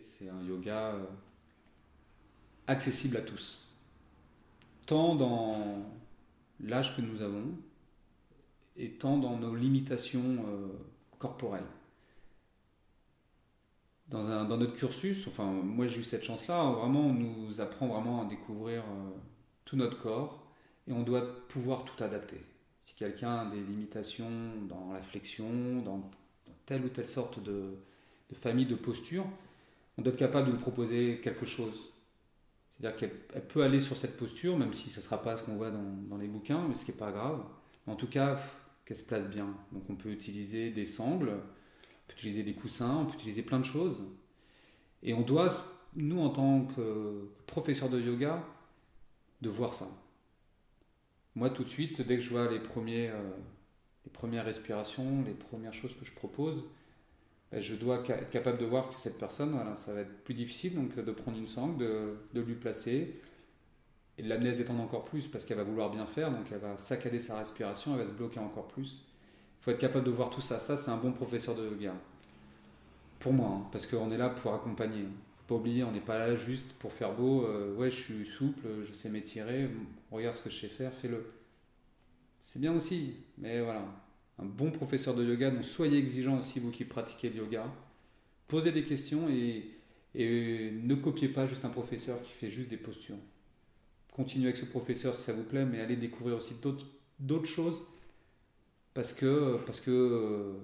C'est un yoga accessible à tous, tant dans l'âge que nous avons et tant dans nos limitations corporelles. Dans notre cursus, enfin moi j'ai eu cette chance-là, vraiment on nous apprend vraiment à découvrir tout notre corps et on doit pouvoir tout adapter. Si quelqu'un a des limitations dans la flexion, dans telle ou telle sorte de famille de posture, on doit être capable de lui proposer quelque chose. C'est-à-dire qu'elle peut aller sur cette posture, même si ce ne sera pas ce qu'on voit dans les bouquins, mais ce qui n'est pas grave. Mais en tout cas, qu'elle se place bien. Donc on peut utiliser des sangles, on peut utiliser des coussins, on peut utiliser plein de choses. Et on doit, nous en tant que professeur de yoga, de voir ça. Moi tout de suite, dès que je vois les premières respirations, les premières choses que je propose, ben, je dois être capable de voir que cette personne, voilà, ça va être plus difficile, donc de prendre une sangle, de lui placer, et de l'amener à se détendre encore plus, parce qu'elle va vouloir bien faire, donc elle va saccader sa respiration, elle va se bloquer encore plus. Il faut être capable de voir tout ça. Ça, c'est un bon professeur de yoga. Pour moi, hein, parce qu'on est là pour accompagner. Faut pas oublier, on n'est pas là juste pour faire beau. Ouais, je suis souple, je sais m'étirer. Regarde ce que je sais faire, fais-le. C'est bien aussi, mais voilà. Un bon professeur de yoga, donc soyez exigeant aussi, vous qui pratiquez le yoga. Posez des questions et ne copiez pas juste un professeur qui fait juste des postures. Continuez avec ce professeur si ça vous plaît, mais allez découvrir aussi d'autres choses parce que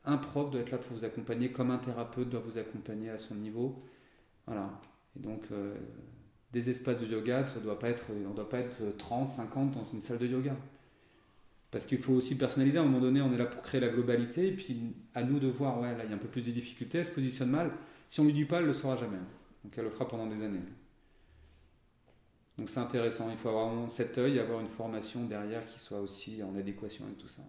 un prof doit être là pour vous accompagner, comme un thérapeute doit vous accompagner à son niveau. Voilà. Et donc, des espaces de yoga, on ne doit pas être 30, 50 dans une salle de yoga. Parce qu'il faut aussi personnaliser. À un moment donné, on est là pour créer la globalité. Et puis, à nous de voir, ouais, là, il y a un peu plus de difficultés. Elle se positionne mal. Si on lui dit pas, elle ne le saura jamais. Donc, elle le fera pendant des années. Donc, c'est intéressant. Il faut avoir vraiment cet œil, avoir une formation derrière qui soit aussi en adéquation avec tout ça.